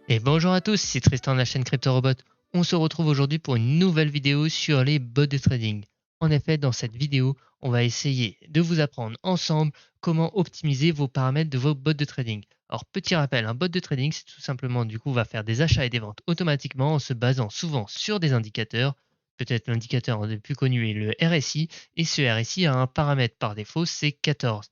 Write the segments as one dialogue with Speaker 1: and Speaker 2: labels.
Speaker 1: Et bonjour à tous, c'est Tristan de la chaîne CryptoRobot. On se retrouve aujourd'hui pour une nouvelle vidéo sur les bots de trading. En effet, dans cette vidéo, on va essayer de vous apprendre ensemble comment optimiser vos paramètres de vos bots de trading. Alors, petit rappel, un bot de trading, c'est tout simplement, du coup, va faire des achats et des ventes automatiquement en se basant souvent sur des indicateurs. Peut-être l'indicateur le plus connu est le RSI, et ce RSI a un paramètre par défaut, c'est 14.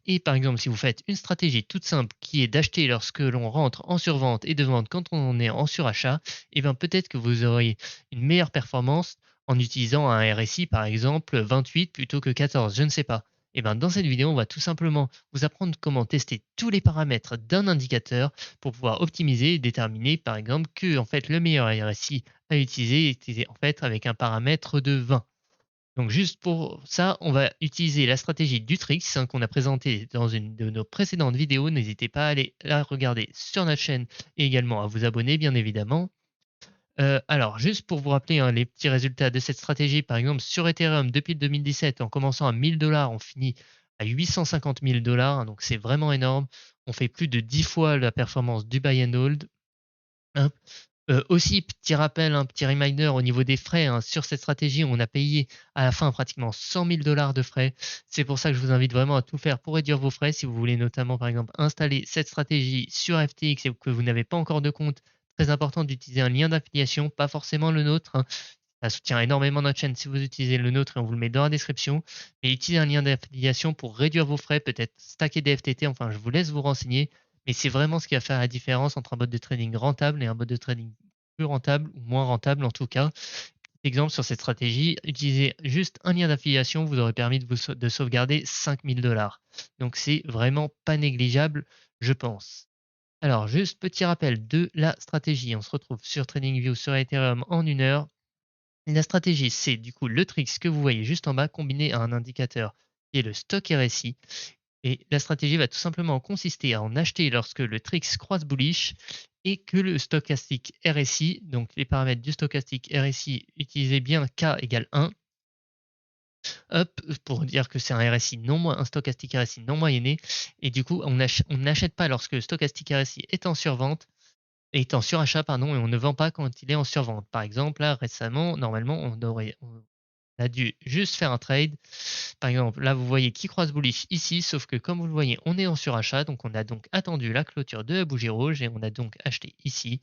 Speaker 1: Et par exemple, si vous faites une stratégie toute simple qui est d'acheter lorsque l'on rentre en survente et de vendre quand on est en surachat, et bien peut-être que vous aurez une meilleure performance en utilisant un RSI par exemple 28 plutôt que 14, je ne sais pas. Et bien dans cette vidéo, on va tout simplement vous apprendre comment tester tous les paramètres d'un indicateur pour pouvoir optimiser et déterminer par exemple que en fait le meilleur RSI à utiliser est en fait avec un paramètre de 20. Donc juste pour ça, on va utiliser la stratégie d'Utrix qu'on a présentée dans une de nos précédentes vidéos. N'hésitez pas à aller la regarder sur notre chaîne et également à vous abonner bien évidemment. Alors juste pour vous rappeler, hein, les petits résultats de cette stratégie, par exemple sur Ethereum depuis le 2017, en commençant à 1000 $, on finit à 850 000 $, hein, donc c'est vraiment énorme. On fait plus de 10 fois la performance du buy and hold, hein. Aussi, petit rappel, un petit reminder au niveau des frais, hein, sur cette stratégie, on a payé à la fin pratiquement 100 000 $ de frais. C'est pour ça que je vous invite vraiment à tout faire pour réduire vos frais. Si vous voulez notamment, par exemple, installer cette stratégie sur FTX et que vous n'avez pas encore de compte, très important d'utiliser un lien d'affiliation, pas forcément le nôtre, hein. Ça soutient énormément notre chaîne si vous utilisez le nôtre et on vous le met dans la description. Mais utilisez un lien d'affiliation pour réduire vos frais, peut-être stacker des FTT, enfin je vous laisse vous renseigner. Mais c'est vraiment ce qui va faire la différence entre un bot de trading rentable et un bot de trading plus rentable ou moins rentable en tout cas. Exemple sur cette stratégie, utilisez juste un lien d'affiliation, vous aurez permis de sauvegarder 5000 $. Donc c'est vraiment pas négligeable, je pense. Alors juste petit rappel de la stratégie, on se retrouve sur TradingView sur Ethereum en 1 heure. La stratégie, c'est du coup le tricks que vous voyez juste en bas combiné à un indicateur qui est le stock RSI. Et la stratégie va tout simplement consister à en acheter lorsque le Trix croise bullish et que le stochastique RSI, donc les paramètres du stochastique RSI, utilisez bien K égale 1, hop, pour dire que c'est un RSI un stochastique RSI non moyenné. Et du coup, on n'achète pas lorsque le stochastique RSI est en survente, est en surachat, pardon, et on ne vend pas quand il est en survente. Par exemple, là, récemment, normalement, on a dû juste faire un trade. Par exemple, là, vous voyez qui croise bullish ici, sauf que comme vous le voyez, on est en surachat, donc on a donc attendu la clôture de la bougie rouge et on a donc acheté ici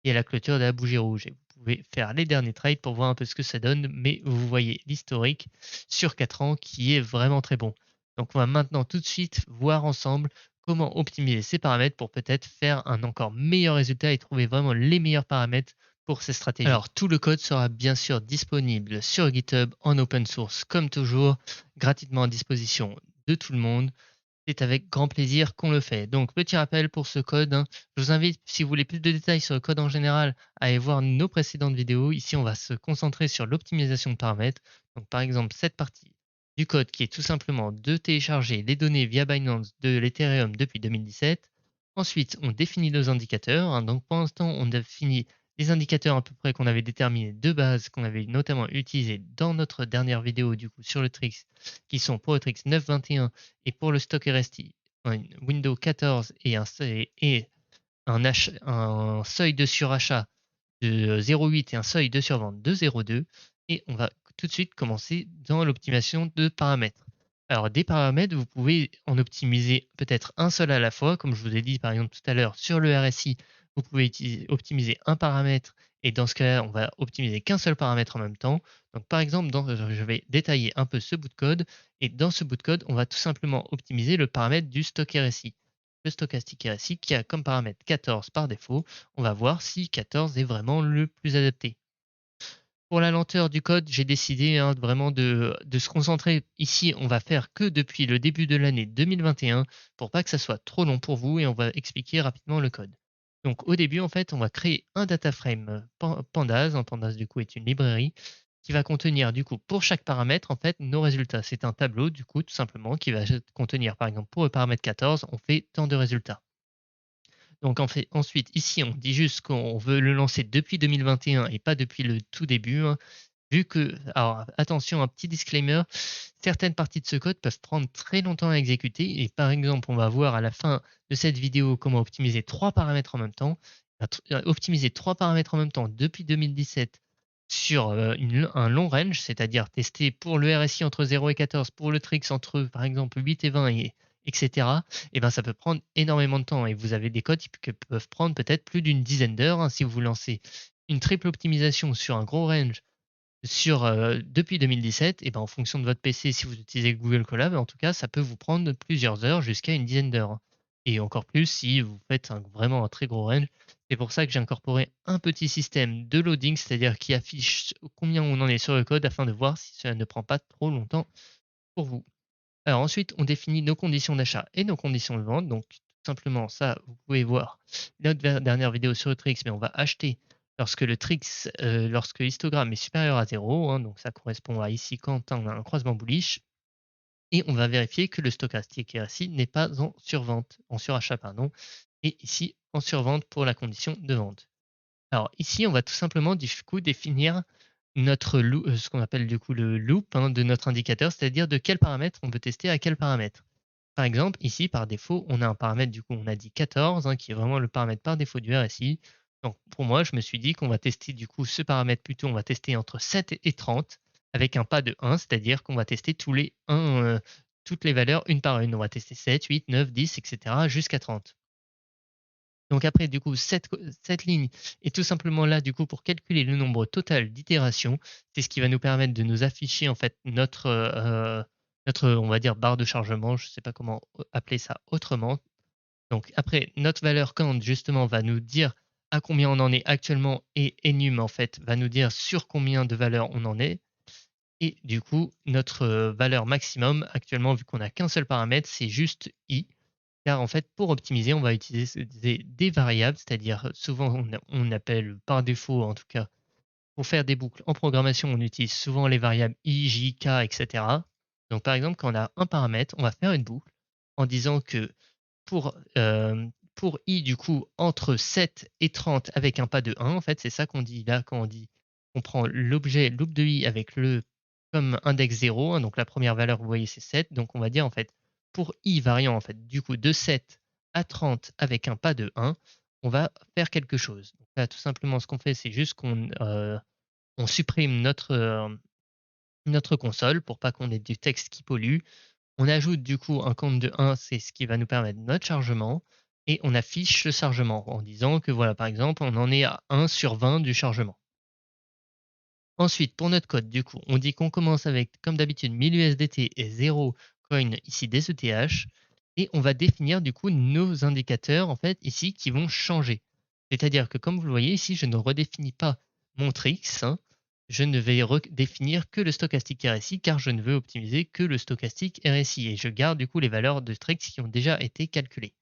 Speaker 1: et la clôture de la bougie rouge. Et vous pouvez faire les derniers trades pour voir un peu ce que ça donne, mais vous voyez l'historique sur 4 ans qui est vraiment très bon. Donc on va maintenant tout de suite voir ensemble comment optimiser ces paramètres pour peut-être faire un encore meilleur résultat et trouver vraiment les meilleurs paramètres pour ces stratégies. Alors, tout le code sera bien sûr disponible sur GitHub en open source, comme toujours, gratuitement à disposition de tout le monde. C'est avec grand plaisir qu'on le fait. Donc, petit rappel pour ce code, hein, je vous invite, si vous voulez plus de détails sur le code en général, à aller voir nos précédentes vidéos. Ici, on va se concentrer sur l'optimisation de paramètres. Donc, par exemple, cette partie du code qui est tout simplement de télécharger les données via Binance de l'Ethereum depuis 2017. Ensuite, on définit nos indicateurs, hein. Donc, pour l'instant, on définit les indicateurs à peu près qu'on avait déterminés de base, qu'on avait notamment utilisé dans notre dernière vidéo du coup sur le Trix, qui sont pour le Trix 921 et pour le stock RSI, un window 14 et un seuil de surachat de 0,8 et un seuil de survente de 0,2. Et on va tout de suite commencer dans l'optimisation de paramètres. Alors des paramètres, vous pouvez en optimiser peut-être un seul à la fois, comme je vous ai dit par exemple tout à l'heure sur le RSI, vous pouvez optimiser un paramètre et dans ce cas-là, on va optimiser qu'un seul paramètre en même temps. Donc par exemple, je vais détailler un peu ce bout de code et dans ce bout de code, on va tout simplement optimiser le paramètre du stock RSI. Le stochastique RSI qui a comme paramètre 14 par défaut. On va voir si 14 est vraiment le plus adapté. Pour la lenteur du code, j'ai décidé, hein, vraiment de se concentrer ici. On va faire que depuis le début de l'année 2021 pour pas que ça soit trop long pour vous et on va expliquer rapidement le code. Donc au début, en fait, on va créer un data frame Pandas. Pandas, du coup, est une librairie qui va contenir, du coup, pour chaque paramètre, en fait, nos résultats. C'est un tableau, du coup, tout simplement, qui va contenir, par exemple, pour le paramètre 14, on fait tant de résultats. Donc en fait, ensuite, ici, on dit juste qu'on veut le lancer depuis 2021 et pas depuis le tout début, hein. Vu que, alors attention, un petit disclaimer, certaines parties de ce code peuvent prendre très longtemps à exécuter. Et par exemple, on va voir à la fin de cette vidéo comment optimiser 3 paramètres en même temps. optimiser 3 paramètres en même temps depuis 2017 sur, un long range, c'est-à-dire tester pour le RSI entre 0 et 14, pour le Trix entre, par exemple, 8 et 20 et et ben, ça peut prendre énormément de temps et vous avez des codes qui peuvent prendre peut-être plus d'une dizaine d'heures, hein, si vous lancez une triple optimisation sur un gros range sur, depuis 2017 et ben, en fonction de votre PC, si vous utilisez Google Colab, en tout cas, ça peut vous prendre plusieurs heures jusqu'à une dizaine d'heures, hein, et encore plus si vous faites vraiment un très gros range. C'est pour ça que j'ai incorporé un petit système de loading, c'est-à-dire qui affiche combien on en est sur le code afin de voir si cela ne prend pas trop longtemps pour vous. Alors ensuite, on définit nos conditions d'achat et nos conditions de vente. Donc tout simplement ça, vous pouvez voir notre dernière vidéo sur le Trix, mais on va acheter lorsque le Trix, lorsque l'histogramme est supérieur à 0, hein, donc ça correspond à ici quand on a un croisement bullish, et on va vérifier que le stochastique RSI n'est pas en survente, en surachat pardon, et ici en survente pour la condition de vente. Alors ici, on va tout simplement du coup définir ce qu'on appelle du coup le loop, hein, de notre indicateur, c'est-à-dire de quel paramètre on veut tester à quel paramètre. Par exemple, ici, par défaut, on a un paramètre, du coup, on a dit 14, hein, qui est vraiment le paramètre par défaut du RSI. Donc, pour moi, je me suis dit qu'on va tester, du coup, ce paramètre plutôt, on va tester entre 7 et 30 avec un pas de 1, c'est-à-dire qu'on va tester toutes les valeurs une par une. On va tester 7, 8, 9, 10, etc. jusqu'à 30. Donc après, du coup, cette ligne est tout simplement là, du coup, pour calculer le nombre total d'itérations. C'est ce qui va nous permettre de nous afficher, en fait, notre, on va dire, barre de chargement. Je ne sais pas comment appeler ça autrement. Donc après, notre valeur count, justement, va nous dire à combien on en est actuellement et enum, en fait, va nous dire sur combien de valeurs on en est. Et du coup, notre valeur maximum, actuellement, vu qu'on n'a qu'un seul paramètre, c'est juste i. Car en fait, pour optimiser, on va utiliser des variables, c'est-à-dire souvent on appelle par défaut, en tout cas, pour faire des boucles en programmation, on utilise souvent les variables i, j, k, etc. Donc par exemple, quand on a un paramètre, on va faire une boucle en disant que pour, pour i, du coup, entre 7 et 30 avec un pas de 1, en fait, c'est ça qu'on dit là quand on dit on prend l'objet loop de i avec le comme index 0, hein, donc la première valeur, vous voyez, c'est 7. Donc on va dire en fait, pour i variant en fait, du coup, de 7 à 30 avec un pas de 1, on va faire quelque chose. Donc là, tout simplement, ce qu'on fait, c'est juste on supprime notre console pour pas qu'on ait du texte qui pollue. On ajoute du coup un compte de 1, c'est ce qui va nous permettre notre chargement, et on affiche le chargement en disant que voilà, par exemple, on en est à 1 sur 20 du chargement. Ensuite, pour notre code, du coup, on dit qu'on commence avec, comme d'habitude, 1000 USDT et 0 coin ici des ETH, et on va définir du coup nos indicateurs en fait ici qui vont changer. C'est-à-dire que comme vous le voyez ici, je ne redéfinis pas mon trix, hein, je ne vais redéfinir que le stochastique RSI car je ne veux optimiser que le stochastique RSI et je garde du coup les valeurs de trix qui ont déjà été calculées.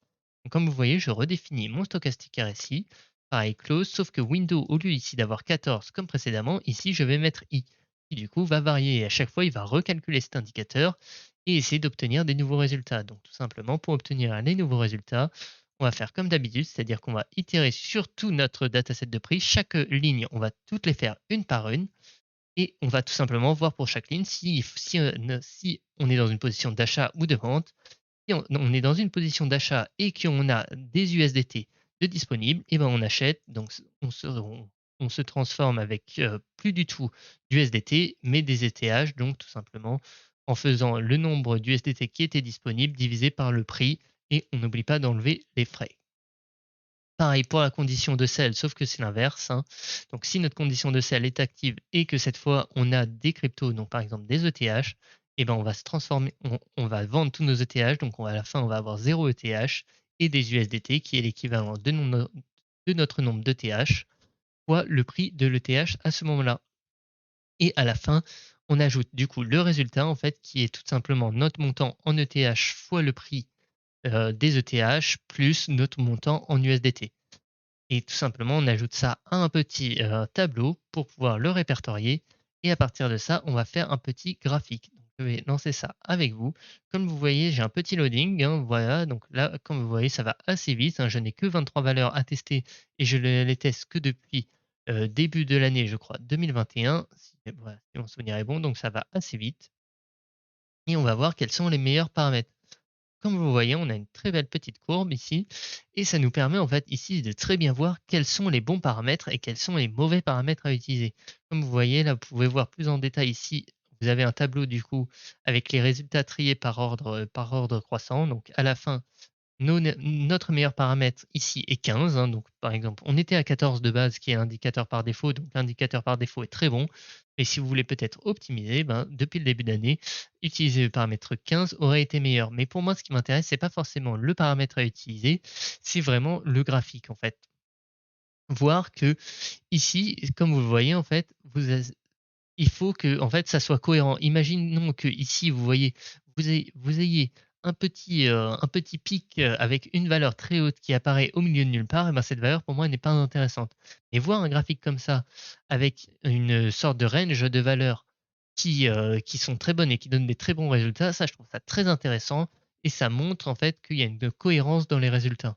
Speaker 1: Donc, comme vous voyez, je redéfinis mon stochastique RSI. Pareil, close, sauf que window, au lieu ici d'avoir 14 comme précédemment, ici je vais mettre i, qui du coup va varier et à chaque fois il va recalculer cet indicateur et essayer d'obtenir des nouveaux résultats. Donc tout simplement, pour obtenir les nouveaux résultats, on va faire comme d'habitude, c'est-à-dire qu'on va itérer sur tout notre dataset de prix. Chaque ligne, on va toutes les faire une par une et on va tout simplement voir pour chaque ligne si on est dans une position d'achat ou de vente. Si on est dans une position d'achat et qu'on a des USDT de disponibles, et ben on achète, donc on se transforme avec plus du tout d'USDT, mais des ETH, donc tout simplement en faisant le nombre d'USDT qui était disponible divisé par le prix, et on n'oublie pas d'enlever les frais. Pareil pour la condition de sell, sauf que c'est l'inverse, hein. Donc si notre condition de sell est active et que cette fois on a des cryptos, donc par exemple des ETH, et ben on va se transformer, on va vendre tous nos ETH, donc à la fin on va avoir 0 ETH et des USDT qui est l'équivalent de notre nombre d'ETH fois le prix de l'ETH à ce moment-là. Et à la fin, on ajoute du coup le résultat en fait qui est tout simplement notre montant en ETH fois le prix des ETH plus notre montant en USDT. Et tout simplement, on ajoute ça à un petit tableau pour pouvoir le répertorier. Et à partir de ça, on va faire un petit graphique. Donc, je vais lancer ça avec vous. Comme vous voyez, j'ai un petit loading, hein, voilà, donc là, comme vous voyez, ça va assez vite, hein. Je n'ai que 23 valeurs à tester et je ne les teste que depuis début de l'année, je crois, 2021, voilà, si mon souvenir est bon. Donc ça va assez vite. Et on va voir quels sont les meilleurs paramètres. comme vous voyez, on a une très belle petite courbe ici et ça nous permet en fait ici de très bien voir quels sont les bons paramètres et quels sont les mauvais paramètres à utiliser. Comme vous voyez là, vous pouvez voir plus en détail ici, vous avez un tableau du coup avec les résultats triés par ordre croissant. Donc à la fin, notre meilleur paramètre ici est 15, hein, donc par exemple, on était à 14 de base qui est l'indicateur par défaut, donc l'indicateur par défaut est très bon. Mais si vous voulez peut-être optimiser, ben, depuis le début d'année, utiliser le paramètre 15 aurait été meilleur. Mais pour moi, ce qui m'intéresse, c'est pas forcément le paramètre à utiliser, c'est vraiment le graphique en fait. Voir que ici, comme vous le voyez en fait, il faut que, en fait, ça soit cohérent. Imaginons que ici, vous voyez, vous ayez un petit pic, avec une valeur très haute qui apparaît au milieu de nulle part, et ben, cette valeur pour moi n'est pas intéressante. Et voir un graphique comme ça, avec une sorte de range de valeurs qui sont très bonnes et qui donnent des très bons résultats, ça je trouve ça très intéressant et ça montre en fait qu'il y a une cohérence dans les résultats.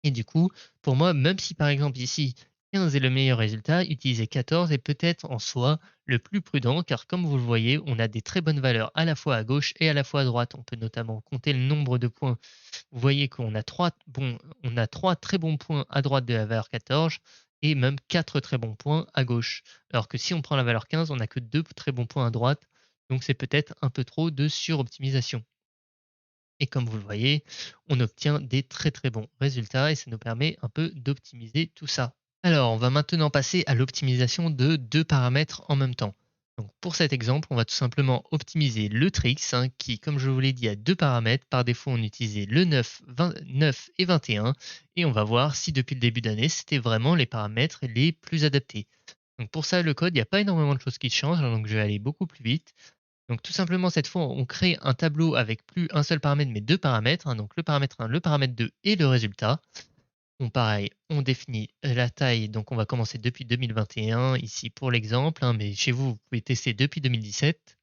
Speaker 1: Et du coup, pour moi, même si par exemple ici 15 est le meilleur résultat, utiliser 14 est peut-être en soi le plus prudent car comme vous le voyez, on a des très bonnes valeurs à la fois à gauche et à la fois à droite. On peut notamment compter le nombre de points. Vous voyez qu'on a on a 3 très bons points à droite de la valeur 14 et même 4 très bons points à gauche. Alors que si on prend la valeur 15, on n'a que 2 très bons points à droite. Donc c'est peut-être un peu trop de suroptimisation. Et comme vous le voyez, on obtient des très très bons résultats et ça nous permet un peu d'optimiser tout ça. Alors, on va maintenant passer à l'optimisation de deux paramètres en même temps. Donc, pour cet exemple, on va tout simplement optimiser le Trix, hein, qui, comme je vous l'ai dit, a deux paramètres. Par défaut, on utilisait le 9, 9 et 21. Et on va voir si depuis le début d'année, c'était vraiment les paramètres les plus adaptés. Donc, pour ça, le code, il n'y a pas énormément de choses qui changent, hein, donc je vais aller beaucoup plus vite. Donc tout simplement, cette fois, on crée un tableau avec plus un seul paramètre, mais deux paramètres, hein, donc le paramètre 1, le paramètre 2 et le résultat. On pareil, on définit la taille, donc on va commencer depuis 2021 ici pour l'exemple, hein, mais chez vous, vous pouvez tester depuis 2017.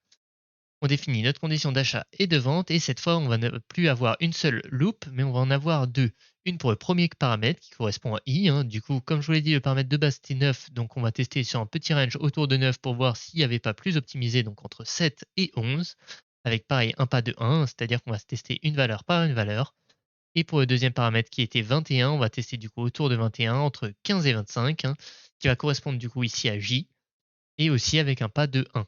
Speaker 1: On définit notre condition d'achat et de vente et cette fois, on va ne plus avoir une seule loupe, mais on va en avoir deux. Une pour le premier paramètre qui correspond à i, hein. Du coup, comme je vous l'ai dit, le paramètre de base c'était 9, donc on va tester sur un petit range autour de 9 pour voir s'il n'y avait pas plus optimisé, donc entre 7 et 11, avec pareil un pas de 1, c'est-à-dire qu'on va se tester une valeur par une valeur. Et pour le deuxième paramètre qui était 21, on va tester du coup autour de 21, entre 15 et 25, hein, qui va correspondre du coup ici à j, et aussi avec un pas de 1.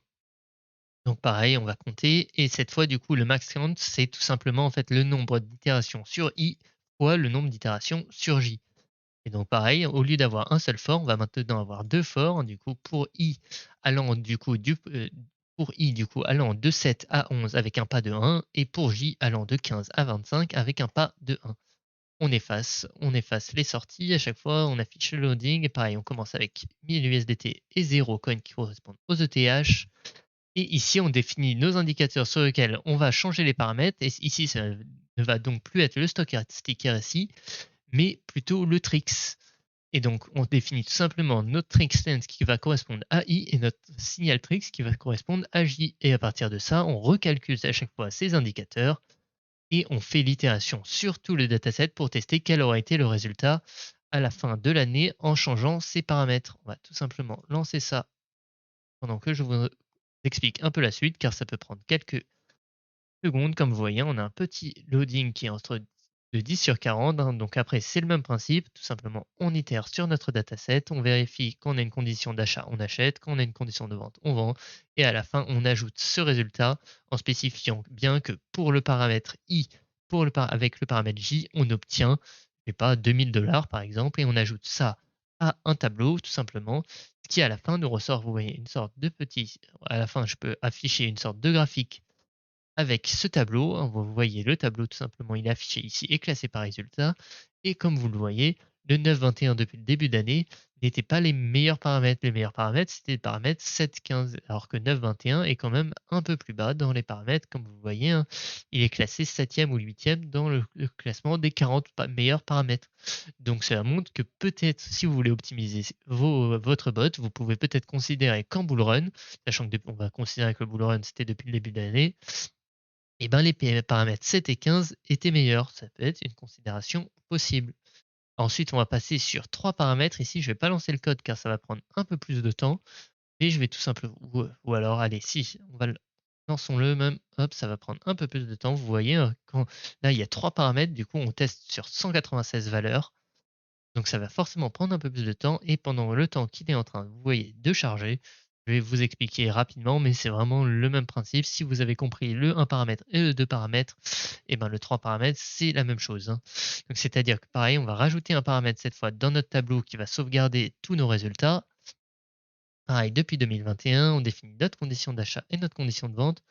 Speaker 1: Donc pareil, on va compter et cette fois du coup le max count c'est tout simplement en fait le nombre d'itérations sur i fois le nombre d'itérations sur j. Et donc pareil, au lieu d'avoir un seul for, on va maintenant avoir deux for du coup pour i allant du coup allant de 7 à 11 avec un pas de 1 et pour j allant de 15 à 25 avec un pas de 1. On efface les sorties à chaque fois, on affiche le loading et pareil, on commence avec 1000 USDT et 0 coin qui correspondent aux ETH. Et ici, on définit nos indicateurs sur lesquels on va changer les paramètres. Et ici, ça ne va donc plus être le stochastique RSI, mais plutôt le Trix. Et donc, on définit tout simplement notre Trix length qui va correspondre à I et notre signal Trix qui va correspondre à J. Et à partir de ça, on recalcule à chaque fois ces indicateurs et on fait l'itération sur tout le dataset pour tester quel aura été le résultat à la fin de l'année en changeant ces paramètres. On va tout simplement lancer ça pendant que je vous explique un peu la suite, car ça peut prendre quelques secondes. Comme vous voyez, on a un petit loading qui est entre de 10 sur 40. Hein. Donc après, c'est le même principe. Tout simplement, on itère sur notre dataset, on vérifie qu'on a une condition d'achat, on achète, qu'on a une condition de vente, on vend. Et à la fin, on ajoute ce résultat en spécifiant bien que pour le paramètre i, avec le paramètre j, on obtient, je sais pas, 2000 $ par exemple, et on ajoute ça à un tableau, tout simplement, ce qui à la fin nous ressort, vous voyez, une sorte de petit, à la fin, je peux afficher une sorte de graphique avec ce tableau, hein, vous voyez le tableau tout simplement, il est affiché ici et classé par résultat. Et comme vous le voyez, le 9,21 depuis le début d'année n'était pas les meilleurs paramètres. Les meilleurs paramètres, c'était le paramètre 7,15, alors que 9,21 est quand même un peu plus bas dans les paramètres. Comme vous voyez, hein, il est classé 7e ou 8e dans le classement des 40 meilleurs paramètres. Donc cela montre que peut-être, si vous voulez optimiser votre bot, vous pouvez peut-être considérer qu'en bull run, sachant que on va considérer que le bull run c'était depuis le début de l'année, et ben les paramètres 7 et 15 étaient meilleurs. Ça peut être une considération possible. Ensuite, on va passer sur trois paramètres. Ici, je ne vais pas lancer le code car ça va prendre un peu plus de temps. Et je vais tout simplement, ou alors, allez, si, lançons-le même, hop, ça va prendre un peu plus de temps. Vous voyez, là, il y a 3 paramètres, du coup, on teste sur 196 valeurs. Donc ça va forcément prendre un peu plus de temps et pendant le temps qu'il est en train, vous voyez, de charger, je vais vous expliquer rapidement, mais c'est vraiment le même principe. Si vous avez compris le un paramètre et le 2 paramètres, et ben le 3 paramètres, c'est la même chose, hein. Donc c'est-à-dire que pareil, on va rajouter un paramètre cette fois dans notre tableau qui va sauvegarder tous nos résultats. Pareil, depuis 2021, on définit notre condition d'achat et notre condition de vente.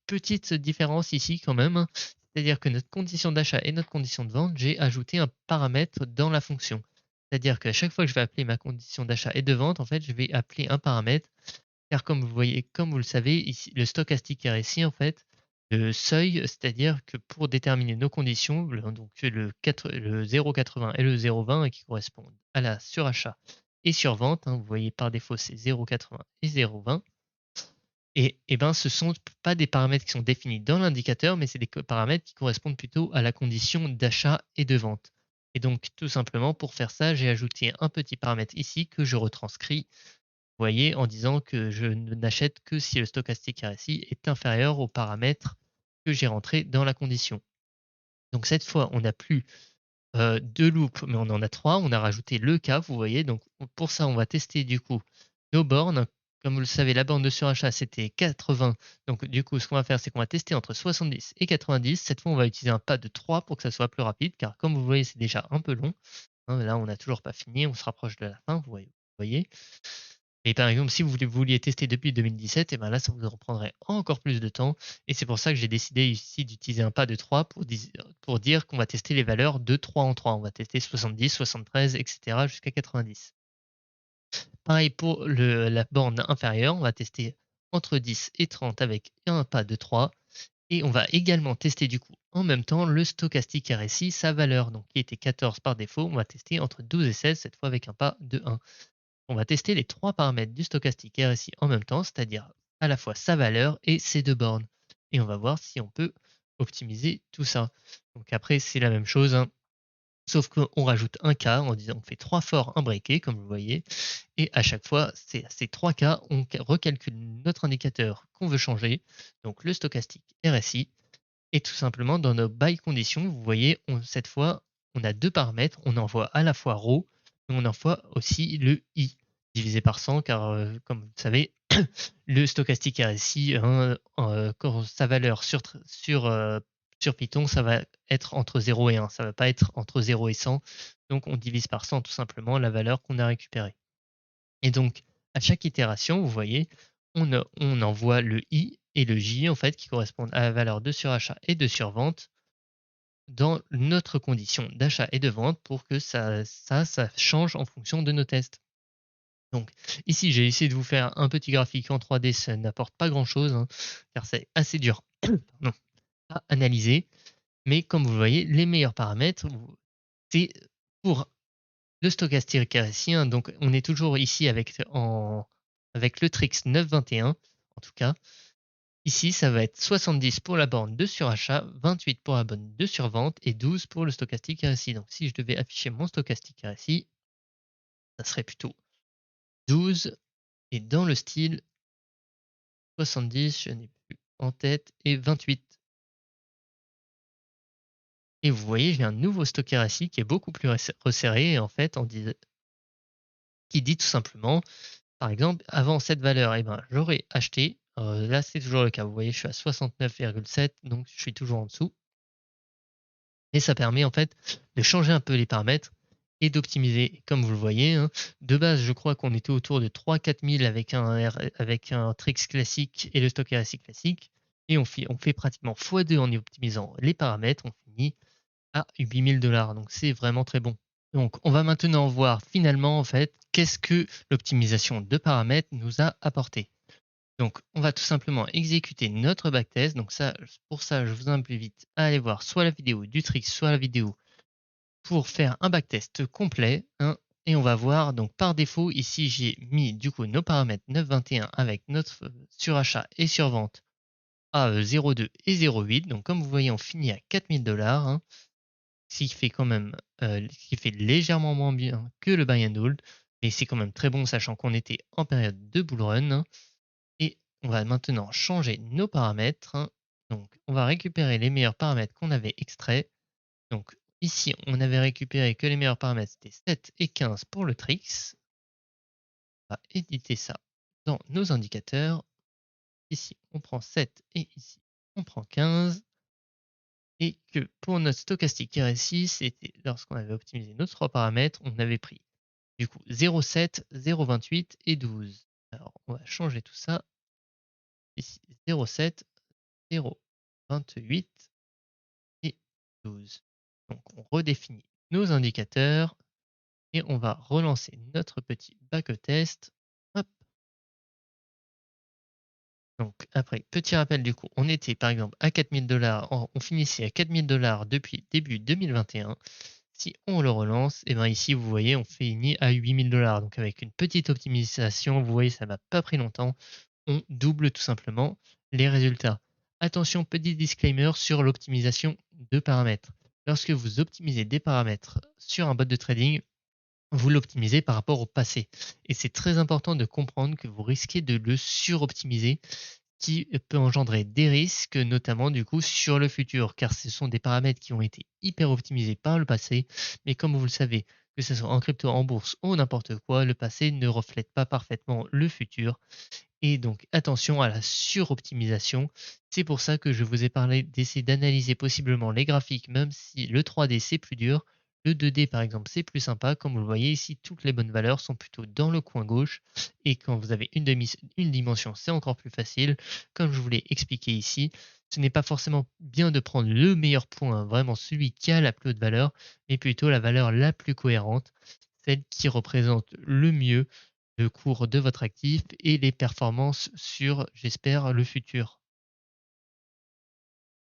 Speaker 1: Petite différence ici quand même, hein, c'est-à-dire que notre condition d'achat et notre condition de vente, j'ai ajouté un paramètre dans la fonction. C'est-à-dire qu'à chaque fois que je vais appeler ma condition d'achat et de vente, en fait, je vais appeler un paramètre, car comme vous voyez, comme vous le savez, ici, le stochastique RSI, en fait, le seuil, c'est-à-dire que pour déterminer nos conditions, donc le 0,80 et le 0,20 qui correspondent à la surachat et survente, hein, vous voyez par défaut c'est 0,80 et 0,20, et ben, ce sont pas des paramètres qui sont définis dans l'indicateur, mais c'est des paramètres qui correspondent plutôt à la condition d'achat et de vente. Et donc, tout simplement, pour faire ça, j'ai ajouté un petit paramètre ici que je retranscris, vous voyez, en disant que je n'achète que si le stochastique RSI est inférieur au paramètre que j'ai rentré dans la condition. Donc cette fois, on n'a plus 2 loops, mais on en a 3. On a rajouté le cas, vous voyez. Donc pour ça, on va tester du coup nos bornes. Comme vous le savez, la borne de surachat, c'était 80. Donc du coup, ce qu'on va faire, c'est qu'on va tester entre 70 et 90. Cette fois, on va utiliser un pas de 3 pour que ça soit plus rapide, car comme vous voyez, c'est déjà un peu long, hein. Là, on n'a toujours pas fini, on se rapproche de la fin, vous voyez. Et par exemple, si vous vouliez tester depuis 2017, et ben là, ça vous en prendrait encore plus de temps. Et c'est pour ça que j'ai décidé ici d'utiliser un pas de 3 pour dire qu'on va tester les valeurs de 3 en 3. On va tester 70, 73, etc. jusqu'à 90. Pareil pour la borne inférieure, on va tester entre 10 et 30 avec un pas de 3. Et on va également tester du coup en même temps le stochastique RSI, sa valeur, donc qui était 14 par défaut. On va tester entre 12 et 16, cette fois avec un pas de 1. On va tester les 3 paramètres du stochastique RSI en même temps, c'est-à-dire à la fois sa valeur et ses 2 bornes. Et on va voir si on peut optimiser tout ça. Donc après, c'est la même chose, hein, sauf qu'on rajoute un cas en disant on fait 3 forts, un breaké, comme vous voyez. Et à chaque fois, c'est à ces 3 cas, on recalcule notre indicateur qu'on veut changer, donc le stochastique RSI. Et tout simplement, dans nos by conditions, vous voyez, cette fois, on a 2 paramètres. On envoie à la fois ρ, mais on envoie aussi le i divisé par 100, car comme vous le savez, le stochastique RSI, hein, quand sa valeur sur Python, ça va être entre 0 et 1. Ça ne va pas être entre 0 et 100. Donc on divise par 100 tout simplement la valeur qu'on a récupérée. Et donc, à chaque itération, vous voyez, on envoie le i et le j en fait qui correspondent à la valeur de surachat et de survente dans notre condition d'achat et de vente pour que ça change en fonction de nos tests. Donc ici, j'ai essayé de vous faire un petit graphique en 3D, ça n'apporte pas grand-chose, hein, car c'est assez dur pardon, à analyser. Mais comme vous le voyez, les meilleurs paramètres, c'est pour le stochastique cartésien. Donc on est toujours ici avec le Trix 921, en tout cas. Ici, ça va être 70 pour la borne de surachat, 28 pour la borne de survente et 12 pour le stochastique RSI. Donc si je devais afficher mon stochastique RSI, ça serait plutôt 12 et dans le style 70, je n'ai plus en tête, et 28. Et vous voyez, j'ai un nouveau stock RSI qui est beaucoup plus resserré en fait, qui dit tout simplement, par exemple, avant cette valeur, eh ben, j'aurais acheté. Là, c'est toujours le cas. Vous voyez, je suis à 69,7, donc je suis toujours en dessous. Et ça permet en fait de changer un peu les paramètres et d'optimiser. Comme vous le voyez, hein, de base, je crois qu'on était autour de 3-4 000 avec un Trix classique et le stock RSI classique. Et on fait pratiquement x2 en optimisant les paramètres. On finit à 8 000 $. Donc c'est vraiment très bon. Donc on va maintenant voir finalement en fait qu'est-ce que l'optimisation de paramètres nous a apporté. Donc, on va tout simplement exécuter notre backtest. Donc ça, pour ça, je vous invite à aller voir soit la vidéo du trick, soit la vidéo pour faire un backtest complet, hein. Et on va voir, donc par défaut, ici, j'ai mis du coup nos paramètres 921 avec notre surachat et survente à 0,2 et 0,8. Donc comme vous voyez, on finit à 4 000 $, hein, ce qui fait quand même, ce qui fait légèrement moins bien que le buy and hold, mais c'est quand même très bon, sachant qu'on était en période de bull run, hein. Et On va maintenant changer nos paramètres, hein. Donc, on va récupérer les meilleurs paramètres qu'on avait extraits. Donc, ici, on avait récupéré que les meilleurs paramètres, c'était 7 et 15 pour le Trix. On va éditer ça dans nos indicateurs. Ici, on prend 7 et ici, on prend 15. Et que pour notre stochastique RSI, c'était lorsqu'on avait optimisé nos trois paramètres, on avait pris du coup 0,7, 0,28 et 12. Alors, on va changer tout ça. Ici, 0,7, 0,28 et 12. Donc, on redéfinit nos indicateurs et on va relancer notre petit backtest. Hop. Donc, après, petit rappel du coup, on était par exemple à 4 000 $, on finissait à 4 000 $ depuis début 2021. Si on le relance, et ben ici, vous voyez, on finit à 8 000 $. Donc, avec une petite optimisation, vous voyez, ça m'a pas pris longtemps. On double tout simplement les résultats. Attention, petit disclaimer sur l'optimisation de paramètres. Lorsque vous optimisez des paramètres sur un bot de trading, vous l'optimisez par rapport au passé. Et c'est très important de comprendre que vous risquez de le suroptimiser, qui peut engendrer des risques, notamment du coup sur le futur, car ce sont des paramètres qui ont été hyper optimisés par le passé, mais comme vous le savez, que ce soit en crypto, en bourse ou n'importe quoi, le passé ne reflète pas parfaitement le futur. Et donc attention à la suroptimisation. C'est pour ça que je vous ai parlé d'essayer d'analyser possiblement les graphiques, même si le 3D c'est plus dur. Le 2D par exemple c'est plus sympa. Comme vous le voyez ici, toutes les bonnes valeurs sont plutôt dans le coin gauche. Et quand vous avez une dimension, c'est encore plus facile. Comme je vous l'ai expliqué ici, ce n'est pas forcément bien de prendre le meilleur point, vraiment celui qui a la plus haute valeur, mais plutôt la valeur la plus cohérente, celle qui représente le mieux le cours de votre actif et les performances sur, j'espère, le futur.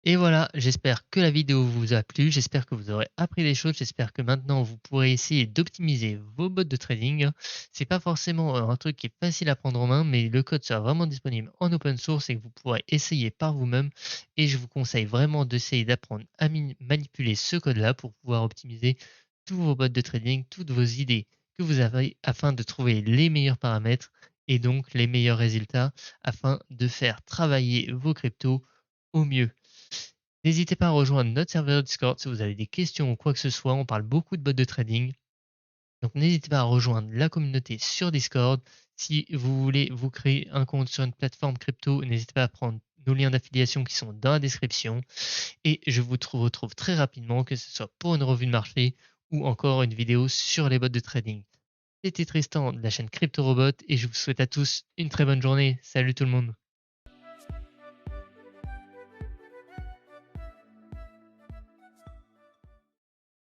Speaker 1: Et voilà, j'espère que la vidéo vous a plu, j'espère que vous aurez appris des choses, j'espère que maintenant vous pourrez essayer d'optimiser vos bots de trading. C'est pas forcément un truc qui est facile à prendre en main, mais le code sera vraiment disponible en open source et que vous pourrez essayer par vous-même. Et je vous conseille vraiment d'essayer d'apprendre à manipuler ce code-là pour pouvoir optimiser tous vos bots de trading, toutes vos idées que vous avez afin de trouver les meilleurs paramètres et donc les meilleurs résultats afin de faire travailler vos cryptos au mieux. N'hésitez pas à rejoindre notre serveur Discord si vous avez des questions ou quoi que ce soit. On parle beaucoup de bots de trading. Donc n'hésitez pas à rejoindre la communauté sur Discord. Si vous voulez vous créer un compte sur une plateforme crypto, n'hésitez pas à prendre nos liens d'affiliation qui sont dans la description. Et je vous retrouve très rapidement, que ce soit pour une revue de marché ou encore une vidéo sur les bots de trading. C'était Tristan de la chaîne CryptoRobot et je vous souhaite à tous une très bonne journée. Salut tout le monde.